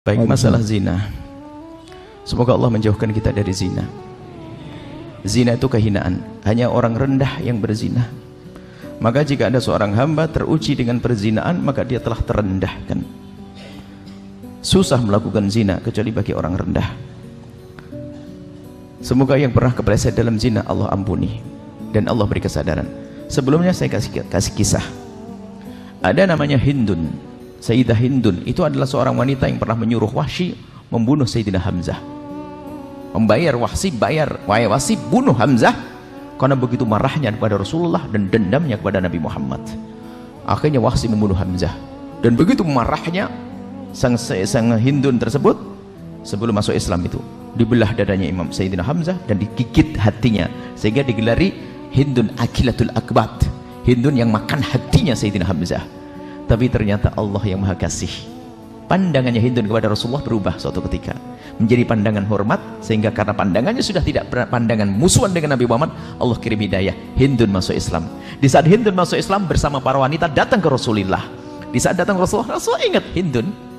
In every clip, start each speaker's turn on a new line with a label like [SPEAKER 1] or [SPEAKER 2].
[SPEAKER 1] Baik, masalah zina. Semoga Allah menjauhkan kita dari zina. Zina itu kehinaan. Hanya orang rendah yang berzina. Maka jika ada seorang hamba teruji dengan perzinaan, maka dia telah terendahkan. Susah melakukan zina kecuali bagi orang rendah. Semoga yang pernah kepleset dalam zina Allah ampuni dan Allah beri kesadaran. Sebelumnya saya kasih kisah. Ada namanya Hindun. Sayyidah Hindun itu adalah seorang wanita yang pernah menyuruh Wahsy membunuh Sayyidina Hamzah. Membayar Wahsy, wahai Wahsy bunuh Hamzah, karena begitu marahnya kepada Rasulullah dan dendamnya kepada Nabi Muhammad. Akhirnya Wahsy membunuh Hamzah, dan begitu marahnya sang Hindun tersebut, sebelum masuk Islam itu dibelah dadanya Imam Sayyidina Hamzah dan digigit hatinya, sehingga digelari Hindun Akilatul Akbat, Hindun yang makan hatinya Sayyidina Hamzah. Tapi ternyata Allah yang Maha Kasih, pandangannya Hindun kepada Rasulullah berubah suatu ketika menjadi pandangan hormat, sehingga karena pandangannya sudah tidak pandangan musuhan dengan Nabi Muhammad, Allah kirim hidayah, Hindun masuk Islam. Di saat Hindun masuk Islam bersama para wanita datang ke Rasulullah. Di saat datang ke Rasulullah, Rasulullah ingat Hindun.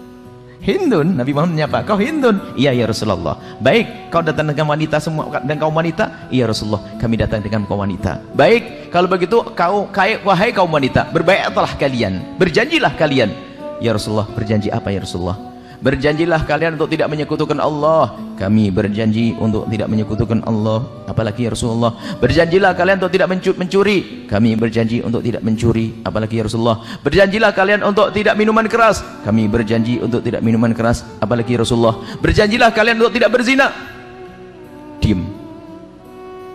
[SPEAKER 1] Hindun, Nabi Muhammad menyapa, kau Hindun? Iya ya Rasulullah. Baik, kau datang dengan wanita semua dan kaum wanita? Iya Rasulullah, kami datang dengan kaum wanita. Baik, kalau begitu wahai kaum wanita, berbaikatlah kalian, berjanjilah kalian. Ya Rasulullah, berjanji apa ya Rasulullah? Berjanjilah kalian untuk tidak menyekutukan Allah. Kami berjanji untuk tidak menyekutukan Allah. Apalagi ya Rasulullah? Berjanjilah kalian untuk tidak mencuri. Kami berjanji untuk tidak mencuri. Apalagi ya Rasulullah? Berjanjilah kalian untuk tidak minuman keras. Kami berjanji untuk tidak minuman keras. Apalagi ya Rasulullah? Berjanjilah kalian untuk tidak berzina. Diam.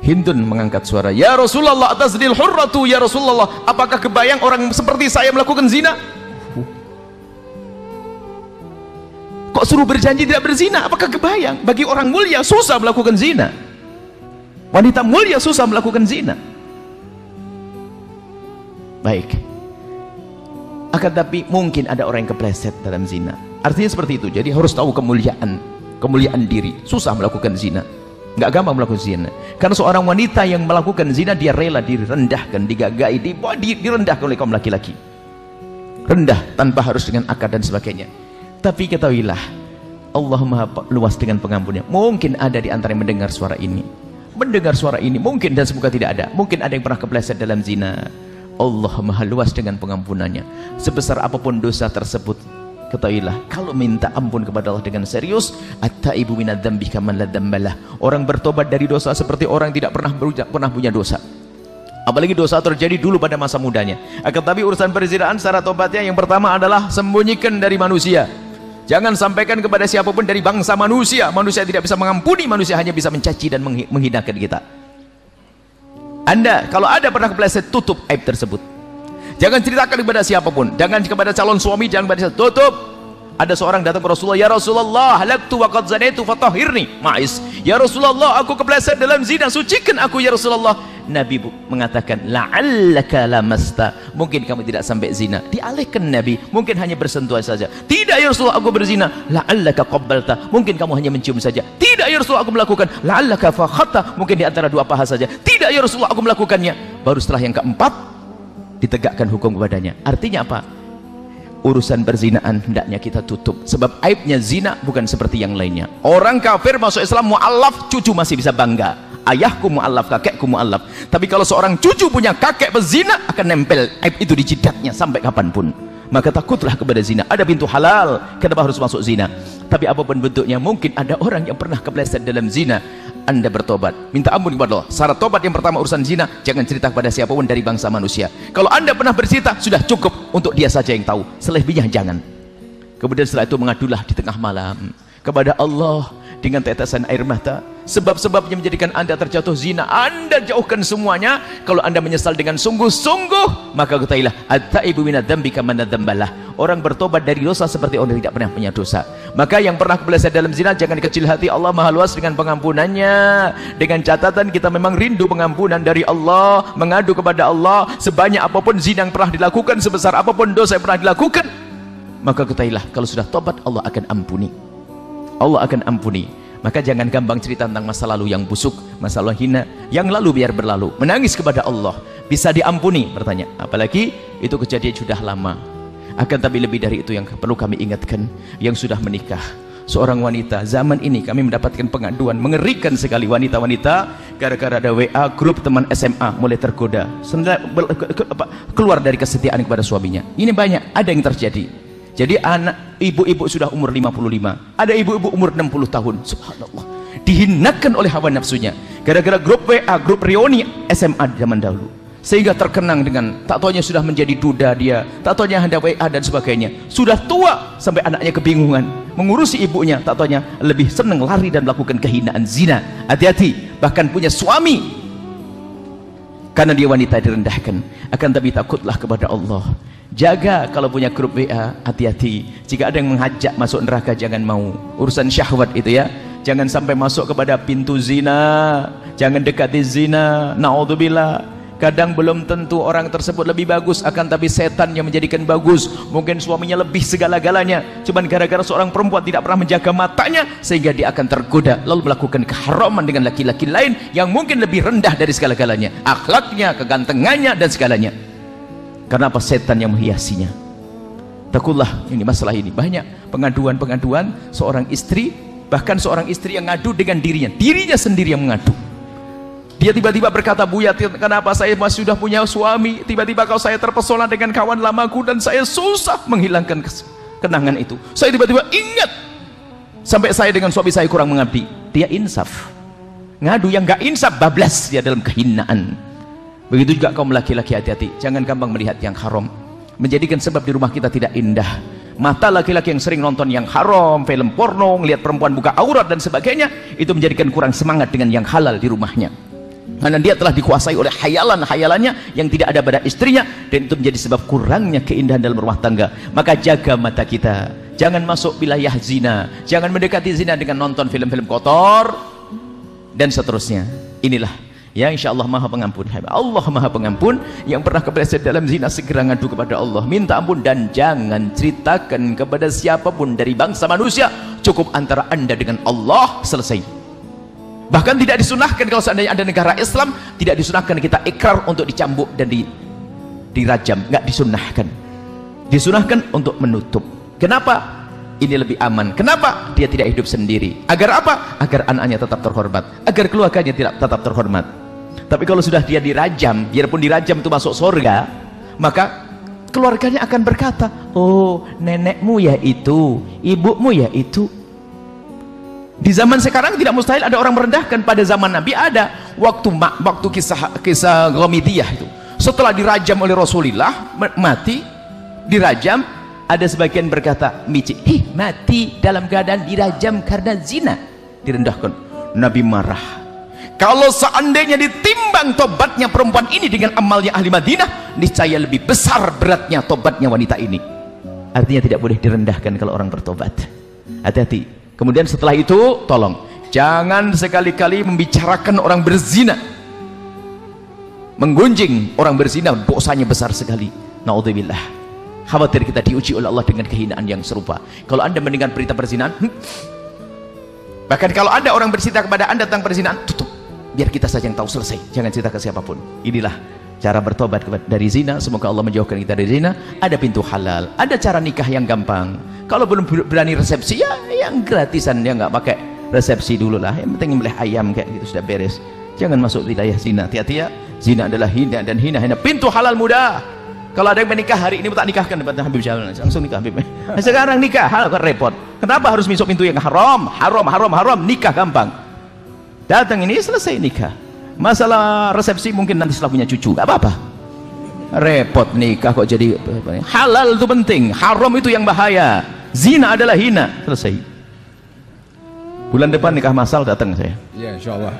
[SPEAKER 1] Hindun mengangkat suara, ya Rasulullah, atazdil hurratu ya Rasulullah, apakah kebayang orang seperti saya melakukan zina? Kok suruh berjanji tidak berzina? Apakah kebayang? Bagi orang mulia susah melakukan zina. Wanita mulia susah melakukan zina. Baik. Akan tapi mungkin ada orang yang kepleset dalam zina. Artinya seperti itu. Jadi harus tahu kemuliaan diri. Susah melakukan zina. Nggak gampang melakukan zina. Karena seorang wanita yang melakukan zina, dia rela direndahkan, digagai, direndahkan oleh kaum laki-laki. Rendah tanpa harus dengan akad dan sebagainya. Tapi ketahuilah, Allah Maha luas dengan pengampunnya. Mungkin ada di antara yang mendengar suara ini. Mendengar suara ini, mungkin dan semoga tidak ada. Mungkin ada yang pernah kepleset dalam zina. Allah Maha luas dengan pengampunannya. Sebesar apapun dosa tersebut, ketahuilah, kalau minta ampun kepada Allah dengan serius, at-taibu minadz-dzambi kaman la dzambalah. Orang bertobat dari dosa seperti orang tidak pernah punya dosa. Apalagi dosa terjadi dulu pada masa mudanya. Akan tapi urusan perzinaan secara tobatnya yang pertama adalah sembunyikan dari manusia. Jangan sampaikan kepada siapapun dari bangsa manusia. Manusia tidak bisa mengampuni, manusia hanya bisa mencaci dan menghinakan kita. Anda kalau ada pernah kepleset, tutup aib tersebut. Jangan ceritakan kepada siapapun. Jangan kepada calon suami, jangan kepada siapapun. Tutup. Ada seorang datang ke Rasulullah, ya Rasulullah, halaktu wa qad zanaitu fatahhirni. Ma'is. Ya Rasulullah, aku kepleset dalam zina, sucikan aku ya Rasulullah. Nabi mengatakan, la'allaka lamasta, mungkin kamu tidak sampai zina. Dialihkan Nabi, mungkin hanya bersentuhan saja. Tidak ya Rasulullah, aku berzina. La'allaka qabbalta, mungkin kamu hanya mencium saja. Tidak ya Rasulullah, aku melakukan. La'allaka fakhatta, mungkin di antara dua paha saja. Tidak ya Rasulullah, aku melakukannya. Baru setelah yang keempat ditegakkan hukum kepadanya. Artinya apa? Urusan perzinaan hendaknya kita tutup, sebab aibnya zina bukan seperti yang lainnya. Orang kafir masuk Islam mu'allaf, cucu masih bisa bangga. Ayahku mu'allaf, kakekku mu'allaf. Tapi kalau seorang cucu punya kakek berzina, akan nempel aib itu di jidatnya sampai kapanpun. Maka takutlah kepada zina. Ada pintu halal, kenapa harus masuk zina? Tapi apapun bentuknya, mungkin ada orang yang pernah kepleset dalam zina. Anda bertobat, minta ampun kepada Allah. Syarat tobat yang pertama urusan zina, jangan cerita kepada siapapun dari bangsa manusia. Kalau Anda pernah bercerita, sudah cukup untuk dia saja yang tahu. Selebihnya jangan. Kemudian setelah itu mengadulah di tengah malam kepada Allah dengan tetesan air mata. Sebab-sebabnya menjadikan Anda terjatuh zina, Anda jauhkan semuanya. Kalau Anda menyesal dengan sungguh-sungguh, maka ketahuilah, at-taibu minadz-dzambi kaman la dzambalah. Orang bertobat dari dosa seperti orang yang tidak pernah punya dosa. Maka yang pernah kepleset dalam zina, jangan kecil hati. Allah Maha luas dengan pengampunannya. Dengan catatan kita memang rindu pengampunan dari Allah, mengadu kepada Allah. Sebanyak apapun zina yang pernah dilakukan, sebesar apapun dosa yang pernah dilakukan, maka ketahuilah, kalau sudah tobat, Allah akan ampuni. Allah akan ampuni. Maka jangan gampang cerita tentang masa lalu yang busuk, masa lalu hina. Yang lalu biar berlalu. Menangis kepada Allah, bisa diampuni, bertanya. Apalagi itu kejadian sudah lama. Akan tapi lebih dari itu yang perlu kami ingatkan, yang sudah menikah, seorang wanita zaman ini kami mendapatkan pengaduan mengerikan sekali, wanita-wanita gara-gara ada WA grup teman SMA mulai tergoda keluar dari kesetiaan kepada suaminya. Ini banyak, ada yang terjadi. Jadi anak ibu-ibu sudah umur 55, ada ibu-ibu umur 60 tahun, subhanallah, dihinakan oleh hawa nafsunya gara-gara grup WA, grup reuni SMA zaman dahulu, sehingga terkenang dengan tak taunya sudah menjadi duda dia, tak taunya ada WA dan sebagainya, sudah tua sampai anaknya kebingungan mengurusi ibunya, tak taunya lebih senang lari dan melakukan kehinaan zina. Hati-hati, bahkan punya suami karena dia wanita direndahkan. Akan tapi takutlah kepada Allah, jaga kalau punya grup WA, hati-hati jika ada yang mengajak masuk neraka, jangan mau. Urusan syahwat itu ya, jangan sampai masuk kepada pintu zina, jangan dekati zina, naudzubillah. Kadang belum tentu orang tersebut lebih bagus, akan tapi setan yang menjadikan bagus. Mungkin suaminya lebih segala-galanya, cuman gara-gara seorang perempuan tidak pernah menjaga matanya, sehingga dia akan tergoda lalu melakukan keharaman dengan laki-laki lain yang mungkin lebih rendah dari segala-galanya, akhlaknya, kegantengannya dan segalanya. Karena apa? Setan yang menghiasinya. Takutlah ini masalah ini. Banyak pengaduan-pengaduan seorang istri, bahkan seorang istri yang ngadu dengan dirinya sendiri yang mengadu. Dia tiba-tiba berkata, "Buya, kenapa saya masih sudah punya suami, tiba-tiba kalau saya terpesona dengan kawan lamaku dan saya susah menghilangkan kenangan itu. Saya tiba-tiba ingat sampai saya dengan suami saya kurang mengabdi." Dia insaf. Ngadu yang gak insaf bablas dia dalam kehinaan. Begitu juga kaum laki-laki, hati-hati, jangan gampang melihat yang haram, menjadikan sebab di rumah kita tidak indah. Mata laki-laki yang sering nonton yang haram, film porno, ngelihat perempuan buka aurat dan sebagainya, itu menjadikan kurang semangat dengan yang halal di rumahnya. Karena dia telah dikuasai oleh hayalan-hayalannya yang tidak ada pada istrinya, dan itu menjadi sebab kurangnya keindahan dalam rumah tangga. Maka jaga mata kita, jangan masuk wilayah zina, jangan mendekati zina dengan nonton film-film kotor dan seterusnya. Inilah ya, insya Allah Maha Pengampun. Allah Maha Pengampun. Yang pernah kepleset dalam zina segera ngadu kepada Allah, minta ampun, dan jangan ceritakan kepada siapapun dari bangsa manusia. Cukup antara anda dengan Allah, selesai. Bahkan tidak disunahkan kalau seandainya ada negara Islam, tidak disunahkan kita ikrar untuk dicambuk dan dirajam, nggak disunahkan. Disunahkan untuk menutup. Kenapa? Ini lebih aman. Kenapa? Dia tidak hidup sendiri. Agar apa? Agar anaknya tetap terhormat, agar keluarganya tetap terhormat. Tapi kalau sudah dia dirajam, biarpun dirajam itu masuk surga, maka keluarganya akan berkata, "Oh, nenekmu ya itu, ibumu ya itu." Di zaman sekarang tidak mustahil ada orang merendahkan. Pada zaman Nabi ada, waktu kisah Ghamidiyah itu, setelah dirajam oleh Rasulullah, mati dirajam, ada sebagian berkata, "Mici, mati dalam keadaan dirajam karena zina." Direndahkan. Nabi marah. Kalau seandainya ditimbang tobatnya perempuan ini dengan amalnya ahli Madinah, niscaya lebih besar beratnya tobatnya wanita ini. Artinya tidak boleh direndahkan kalau orang bertobat. Hati-hati. Kemudian setelah itu, tolong jangan sekali-kali membicarakan orang berzina, menggunjing orang berzina, dosanya besar sekali. Naudzubillah. Khawatir kita diuji oleh Allah dengan kehinaan yang serupa. Kalau anda mendengar berita perzinaan, bahkan kalau ada orang bercerita kepada anda tentang perzinaan, tutup, biar kita saja yang tahu, selesai, jangan cerita ke siapapun. Inilah cara bertobat dari zina. Semoga Allah menjauhkan kita dari zina. Ada pintu halal, ada cara nikah yang gampang. Kalau belum berani resepsi, ya yang gratisan, ya nggak pakai resepsi dulu lah, yang penting nyembelih ayam kayak gitu sudah beres. Jangan masuk wilayah zina. Hati-hati ya, zina adalah hina dan hina. Pintu halal mudah. Kalau ada yang menikah hari ini, tak nikahkan depan Habib Jalal, langsung nikah Habib. Sekarang nikah hal kan repot. Kenapa harus masuk pintu yang haram? Haram, nikah gampang. Datang ini selesai nikah. Masalah resepsi mungkin nanti setelah punya cucu, nggak apa-apa. Repot nikah kok jadi halal itu penting, haram itu yang bahaya. Zina adalah hina. Selesai. Bulan depan nikah masal datang saya.
[SPEAKER 2] Ya, insya Allah.